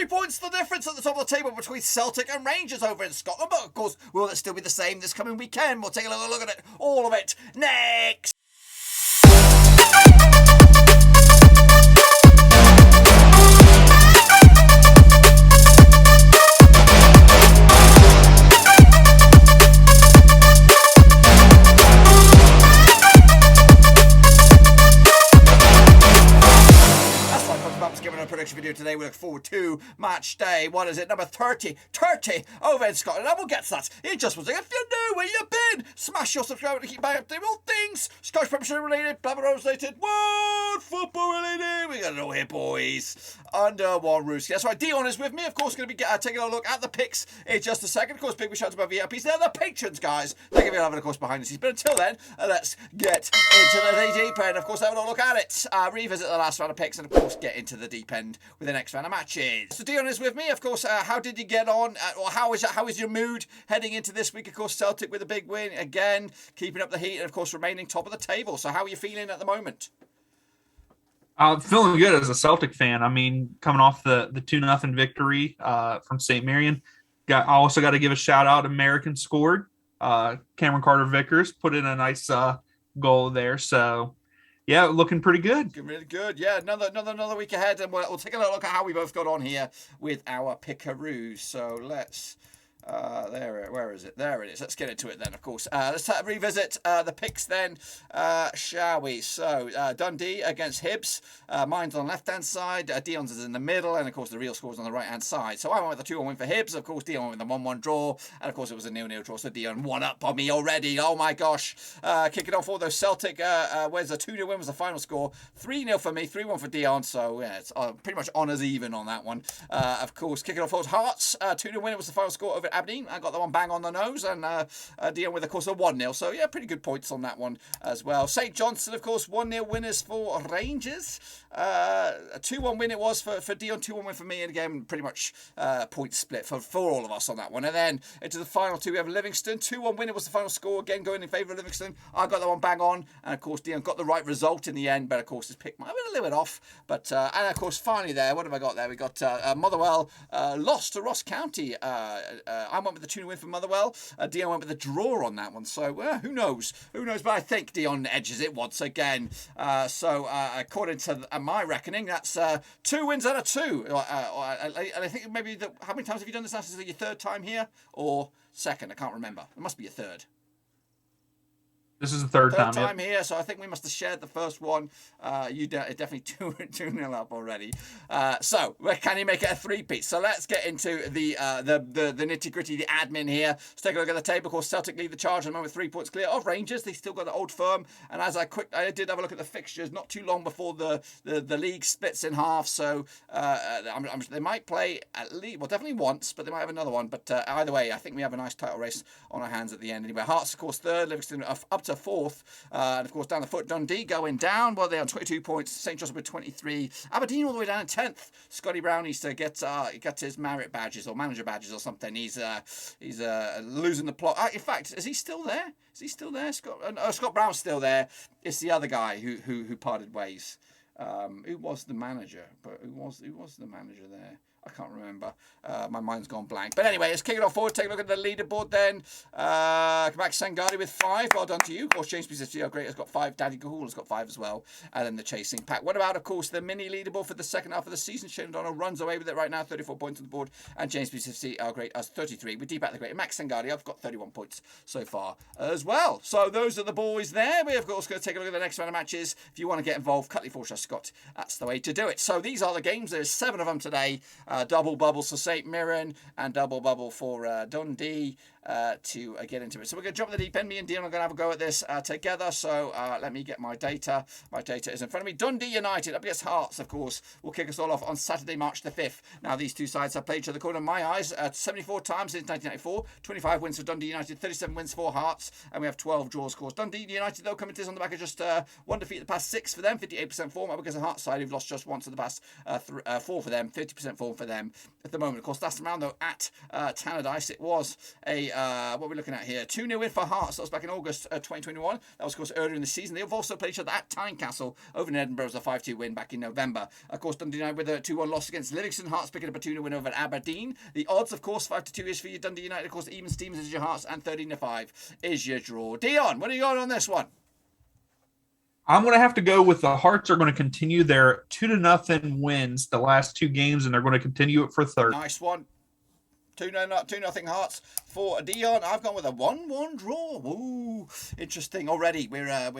3 points the difference at the top of the table between Celtic and Rangers over in Scotland. But of course, will it still be the same this coming weekend? We'll take a look at it, all of it, next. Prediction video today. We look forward to match day. What is it? Number 30 over in Scotland. And we'll get to that in just one second. If you know where you've been, smash your subscribe to keep buying up to all things Scottish Premiership related, Blavin Rose related, world football related. We got it all here, boys. Under one roof. That's right. Dion is with me. Of course, going to be taking a look at the picks in just a second. Of course, big shout out to my VIPs. They're the patrons, guys. Thank you for having, of course, behind the scenes. But until then, let's get into the deep end. Of course, have a look at it. Revisit the last round of picks and, of course, get into the deep end with the next round of matches. So Dion is with me. Of course, how did you get on? Or how is your mood heading into this week? Of course, Celtic with a big win again, keeping up the heat and of course remaining top of the table. So how are you feeling at the moment? Feeling good as a Celtic fan. I mean, coming off the 2-0 victory from St Mirren. I also got to give a shout out. American scored. Cameron Carter-Vickers put in a nice goal there. So yeah, looking pretty good. Really good. Yeah, another week ahead, and we'll take a look at how we both got on here with our pickaroos. So let's. Where is it? There it is. Let's get into it then, of course. Let's revisit the picks then, shall we? So, Dundee against Hibs. Mine's on the left-hand side. Dion's is in the middle, and of course the real score's on the right-hand side. So I went with the 2-1 win for Hibs. Of course, Dion with the 1-1 draw, and of course it was a 0-0 draw. So Dion won up on me already. Oh my gosh! Kicking off all those Celtic. Where's the 2-0 win was the final score. 3-0 for me, 3-1 for Dion. So yeah, it's pretty much honours even on that one. Of course, kicking off all Hearts. 2-0 win. It was the final score over Aberdeen. I got that one bang on the nose, and Dion with, of course, a 1-0. So, yeah, pretty good points on that one as well. St Johnstone, of course, 1-0 winners for Rangers. A 2-1 win it was for Dion, 2-1 win for me, and again, pretty much point split for all of us on that one. And then into the final two, we have Livingston. 2-1 win, it was the final score, again, going in favour of Livingston. I got that one bang on, and of course, Dion got the right result in the end, but of course, his pick might have been a little bit off. But, and of course, finally there, what have I got there? We got Motherwell lost to Ross County. I went with the 2-0 win for Motherwell. Dion went with a draw on that one. So who knows? Who knows? But I think Dion edges it once again. So according to my reckoning, that's 2 wins out of 2. And I think maybe how many times have you done this? This is your third time here or second? I can't remember. It must be your third. This is the third time here, so I think we must have shared the first one. You definitely 2-0 up already. So can you make it a 3-peat? So let's get into the nitty gritty, the admin here. Let's take a look at the table. Of course, Celtic lead the charge at the moment, 3 points clear of Rangers. They still got the old firm. And as I did have a look at the fixtures not too long before the league splits in half. So they might play at least, well, definitely once, but they might have another one. But either way, I think we have a nice title race on our hands at the end. Anyway, Hearts, of course, third. Livingston up to fourth, and of course down the foot Dundee going down. Well, they're on 22 points. St Johnstone with 23. Aberdeen all the way down in 10th. Scotty Brown needs to get his merit badges or manager badges or something. He's losing the plot. In fact, is he still there? Scott Brown's still there. It's the other guy who parted ways. Who was the manager? But who was the manager there? I can't remember. My mind's gone blank. But anyway, let's kick it off forward. Take a look at the leaderboard then. Max Sangari with 5. Well done to you. Of course, James PC great has got 5. Daddy Gahul has got 5 as well. And then the chasing pack. What about, of course, the mini leaderboard for the second half of the season? Shane O'Donnell runs away with it right now. 34 points on the board. And James PC great has 33. With Deepak the Great. Max Sangari, I've got 31 points so far as well. So those are the boys there. We're, of course, going to take a look at the next round of matches. If you want to get involved, Cutley/Scott, that's the way to do it. So these are the games. There's 7 of them today. Double bubbles for St Mirren and double bubble for Dundee to get into it. So we're going to jump in the deep end. Me and Dion are going to have a go at this together. So let me get my data. My data is in front of me. Dundee United up against Hearts, of course, will kick us all off on Saturday, March the 5th. Now, these two sides have played each other, according to my eyes, 74 times since 1994. 25 wins for Dundee United, 37 wins for Hearts, and we have 12 draws, of course. Dundee United, though, coming to this on the back of just 1 defeat in the past 6 for them, 58% form, up against the Hearts side, who've lost just once in the past 4 for them, 50% form for them at the moment. Of course, last round, though, at Tannadice, it was a what are we looking at here? 2-0 win for Hearts. That was back in August 2021. That was, of course, earlier in the season. They've also played each other at Tynecastle over in Edinburgh as a 5-2 win back in November. Of course, Dundee United with a 2-1 loss against Livingston. Hearts picking up a 2-0 win over Aberdeen. The odds, of course, 5-2 is for you. Dundee United, of course, even Stevens is your Hearts, and 13-5 is your draw. Dion, what are you going on this one? I'm going to have to go with the Hearts are going to continue their 2-0 wins the last 2 games, and they're going to continue it for third. Nice one. 2-0 Hearts for Dion. I've gone with a 1-1 draw. Ooh, interesting already. We're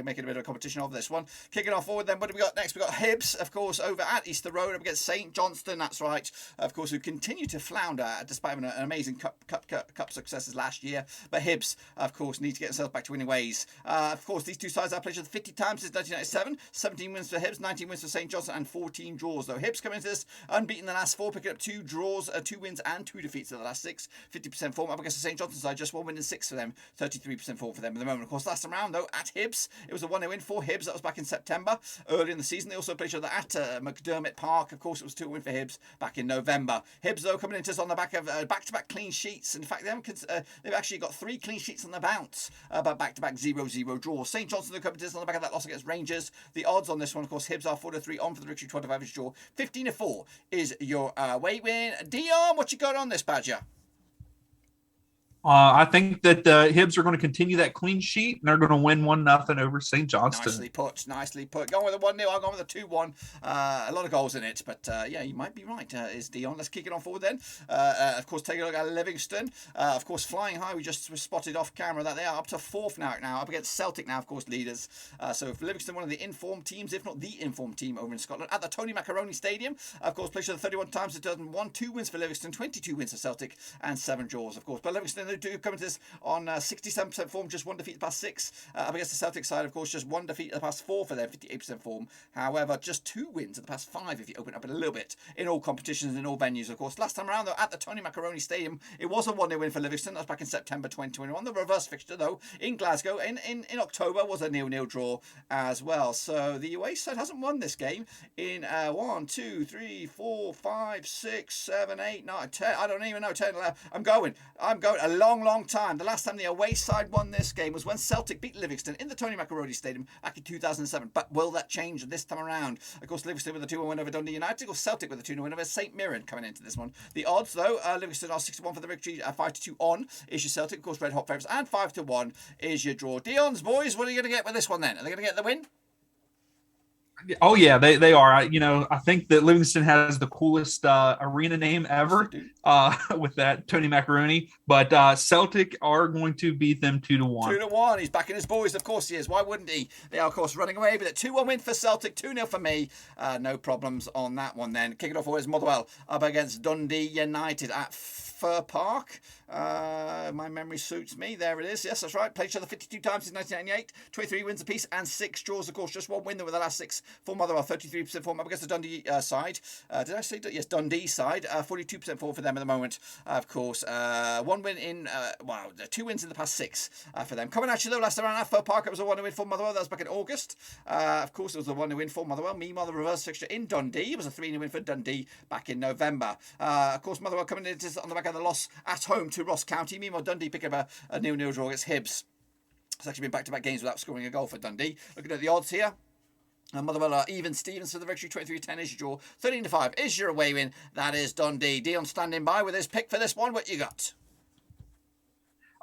making a bit of a competition of this one. Kicking off forward then, what do we got next? We got Hibs, of course, over at Easter Road up against St Johnstone. That's right. Of course, who continue to flounder despite having an amazing cup successes last year. But Hibs, of course, need to get themselves back to winning ways. Of course, these two sides have played 50 times since 1997. 17 wins for Hibs, 19 wins for St Johnstone, and 14 draws. Though Hibs come into this unbeaten the last 4, picking up 2 draws, 2 wins and 2 defeats in the last 6. 50% form up against the St Johnstone side, just 1 win and 6 for them. 33% form for them at the moment. Of course, last time round though at Hibs, it was a 1-0 win for Hibs. That was back in September. Early in the season, they also played each other at McDermott Park. Of course, it was 2 win for Hibs back in November. Hibs though coming into us on the back of back-to-back clean sheets. In fact, they've actually got 3 clean sheets on the bounce, but back-to-back 0-0 draws. St Johnstone coming into us on the back of that loss against Rangers. The odds on this one, of course, Hibs are 4-3 on for the victory, 25 is draw. 15-4 is your away win. Dion, what you got on this, Badger? I think that the Hibs are going to continue that clean sheet, and they're going to win 1-0 over St. Johnston. Nicely put. Going with a 1-0, I've gone with a 2-1. A lot of goals in it, but yeah, you might be right, is Dion. Let's kick it on forward then. Of course, take a look at Livingston. Of course, flying high, we just spotted off camera that they are up to 4th now, up against Celtic now, of course, leaders. So if Livingston, one of the informed teams, if not the informed team over in Scotland, at the Tony Macaroni Stadium, of course, played 31 times in 2001, 2 wins for Livingston, 22 wins for Celtic, and 7 draws, of course. But Livingston, they do come into this on 67% form, just 1 defeat the past 6. Up against the Celtic side, of course, just 1 defeat the past 4 for them, 58% form. However, just 2 wins in the past 5 if you open up a little bit in all competitions, in all venues, of course. Last time around, though, at the Tony Macaroni Stadium, it was a 1-0 win for Livingston. That was back in September 2021. The reverse fixture, though, in Glasgow in October was a 0-0 draw as well. So the away side hasn't won this game in 1, 2, 3, 4, 5, 6, 7, 8, 9, 10. I don't even know, 10, 11. I'm going a long time. The last time the away side won this game was when Celtic beat Livingston in the Tony Macaroni Stadium back in 2007. But will that change this time around? Of course, Livingston with a 2-1 win over Dundee United, or Celtic with a 2-0 win over St Mirren coming into this one. The odds, though, Livingston are 6-1 for the victory, 5-2 on is your Celtic, of course, red hot favourites, and 5-1 is your draw. Dion's boys, what are you going to get with this one then? Are they going to get the win? Oh yeah, they are. I think that Livingston has the coolest arena name ever with that Tony Macaroni. But Celtic are going to beat them 2-1. 2-1. He's backing his boys. Of course he is. Why wouldn't he? They are, of course, running away with it. 2-1 win for Celtic. 2-0 for me. No problems on that one then. Kick it off always Motherwell up against Dundee United at Fir Park. My memory suits me. There it is. Yes, that's right. Played each other 52 times since 1998. 23 wins apiece and 6 draws. Of course, just 1 win with the last 6 for Motherwell. 33% form up against the Dundee side. Did I say? Yes, Dundee side. 42% form for them at the moment. Of course, 1 win in 2 wins in the past 6 for them. Coming at you though, last time around at Fir Park, it was a 1-0 win for Motherwell. That was back in August. Of course, it was a 1-0 win for Motherwell. Meanwhile, the reverse fixture in Dundee, it was a 3-0 win for Dundee back in November. Of course, Motherwell coming in on the back of the loss at home to Ross County. Meanwhile, Dundee pick up a 0-0 draw against Hibs. It's actually been back-to-back games without scoring a goal for Dundee. Looking at the odds here. Motherwell are even Stevens for the victory. 23-10 is your draw. 13-5 is your away win. That is Dundee. Dion standing by with his pick for this one. What you got?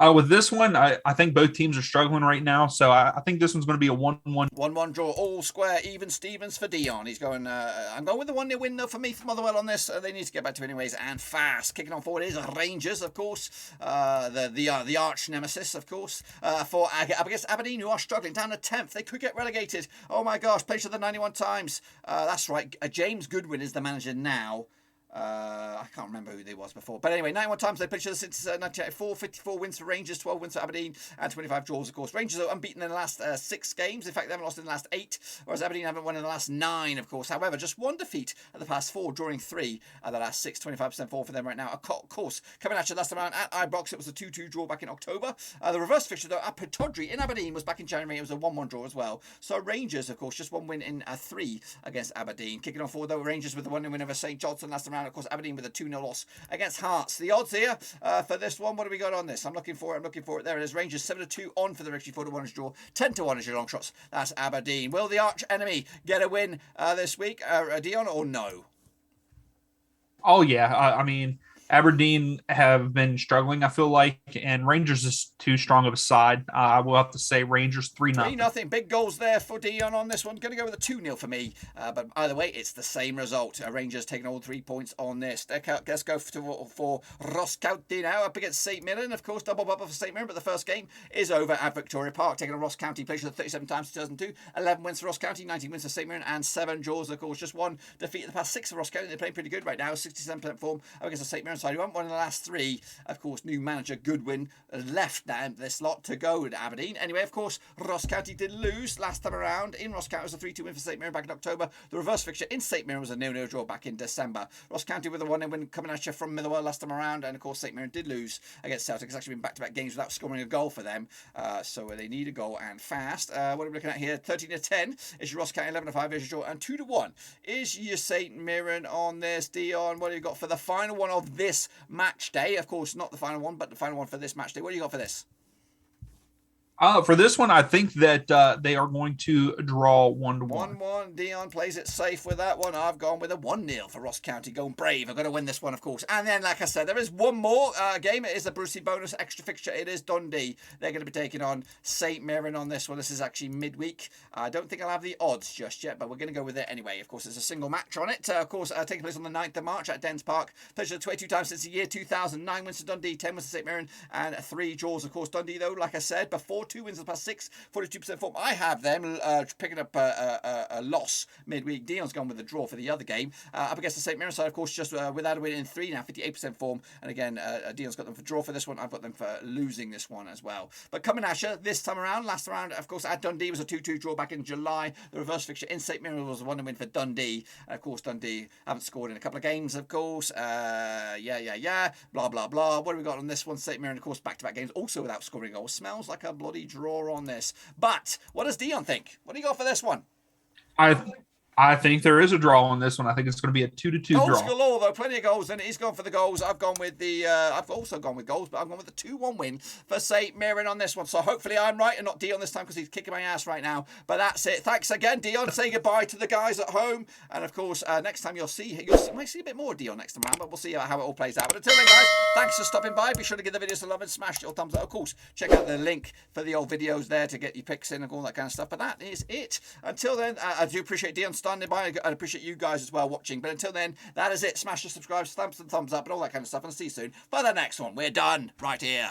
With this one, I think both teams are struggling right now, so I think this one's going to be a 1-1. 1-1 draw, all square, even Stevens for Dion. He's going, I'm going with the 1-0 win, though, for me, for Motherwell on this. They need to get back to it anyways, and fast. Kicking on forward is Rangers, of course, the arch nemesis, of course, for up against Aberdeen, who are struggling, down to 10th. They could get relegated. Oh, my gosh, played each other 91 times. That's right, James Goodwin is the manager now. I can't remember who they was before. But anyway, 91 times they played each other since 1984. 54 wins for Rangers, 12 wins for Aberdeen, and 25 draws, of course. Rangers are unbeaten in the last 6 games. In fact, they haven't lost in the last 8, whereas Aberdeen haven't won in the last 9, of course. However, just 1 defeat at the past 4, drawing 3 at the last 6. 25% fall for them right now. Of course, coming at you last time around at Ibrox, it was a 2-2 draw back in October. The reverse fixture, though, at Pittodrie in Aberdeen was back in January. It was a 1-1 draw as well. So Rangers, of course, just 1 win in 3 against Aberdeen. Kicking on forward, though, Rangers with the 1-0 win over St Johnstone last time around. around. Of course, Aberdeen with a 2-0 loss against Hearts. The odds here for this one, what do we got on this? I'm looking for it. There it is. Rangers 7-2 on for the victory, 4-1 is draw, 10-1 is your long shots. That's Aberdeen. Will the arch enemy get a win this week, Dion, or no? Oh yeah, I mean Aberdeen have been struggling, I feel like, and Rangers is too strong of a side. I will have to say Rangers 3-0. 3-0. Big goals there for Dion on this one. Going to go with a 2-0 for me. But either way, it's the same result. Rangers taking all 3 points on this. Let's go for Ross County now up against St Mirren. Of course, double bubble for St Mirren, but the first game is over at Victoria Park. Taking on Ross County, played 37 times in 2002. 11 wins for Ross County, 19 wins for St Mirren, and 7 draws. Of course, just one defeat in the past 6 for Ross County. They're playing pretty good right now. 67% form up against the St Mirren side. Who haven't won in the last 3. Of course, new manager Goodwin left this lot to go to Aberdeen. Anyway, of course, Ross County did lose last time around. In Ross County, it was a 3-2 win for St Mirren back in October. The reverse fixture in St Mirren was a 0-0 draw back in December. Ross County with a 1-0 win coming at you from Motherwell last time around. And of course, St Mirren did lose against Celtic. It's actually been back-to-back games without scoring a goal for them. So they need a goal and fast. What are we looking at here? 13-10 is your Ross County, 11-5 is your draw, and 2-1 is your St Mirren on this. Dion, what do you got for the final one of this match day? Of course, not the final one, but the final one for this match day. What do you got for this? For this one, I think that they are going to draw 1-1. 1-1. Dion plays it safe with that one. I've gone with a 1-0 for Ross County. Going brave. I've got to win this one, of course. And then, like I said, there is one more game. It is a Brucey bonus extra fixture. It is Dundee. They're going to be taking on St Mirren on this one. This is actually midweek. I don't think I'll have the odds just yet, but we're going to go with it anyway. Of course, there's a single match on it. Of course, taking place on the 9th of March at Dens Park. Played 22 times since the year 2000. 9 wins to Dundee, 10 wins to St Mirren, and 3 draws. Of course, Dundee, though, like I said, before 2 wins in the past 6. 42% form. I have them picking up a loss midweek. Dion's gone with a draw for the other game. Up against the St Mirren side, of course, just without a win in 3 now, 58% form. And again, Dion's got them for draw for this one. I've got them for losing this one as well. But coming at you this time around, last round, of course, at Dundee was a 2-2 draw back in July. The reverse fixture in St Mirren was a 1-0 win for Dundee. And of course, Dundee haven't scored in a couple of games, of course. Blah, blah, blah. What have we got on this one? St Mirren, of course, back-to-back games, also without scoring goals. Smells like a bloody draw on this. But what does Dion think? What do you got for this one? I think there is a draw on this one. I think it's going to be a 2-2 draw. Goals galore, though. Plenty of goals, and he's gone for the goals. I've gone with the. I've also gone with goals, but I've gone with the 2-1 win for St Mirren on this one. So hopefully I'm right and not Dion this time because he's kicking my ass right now. But that's it. Thanks again, Dion. Say goodbye to the guys at home, and of course next time you might see a bit more Dion next time around, but we'll see how it all plays out. But until then, guys, thanks for stopping by. Be sure to give the video some love and smash your thumbs up. Of course, check out the link for the old videos there to get your picks in and all that kind of stuff. But that is it. Until then, I do appreciate Dion standing by. I appreciate you guys as well watching. But until then, that is it. Smash the subscribe, stamp some thumbs up and all that kind of stuff. And I'll see you soon for the next one. We're done right here.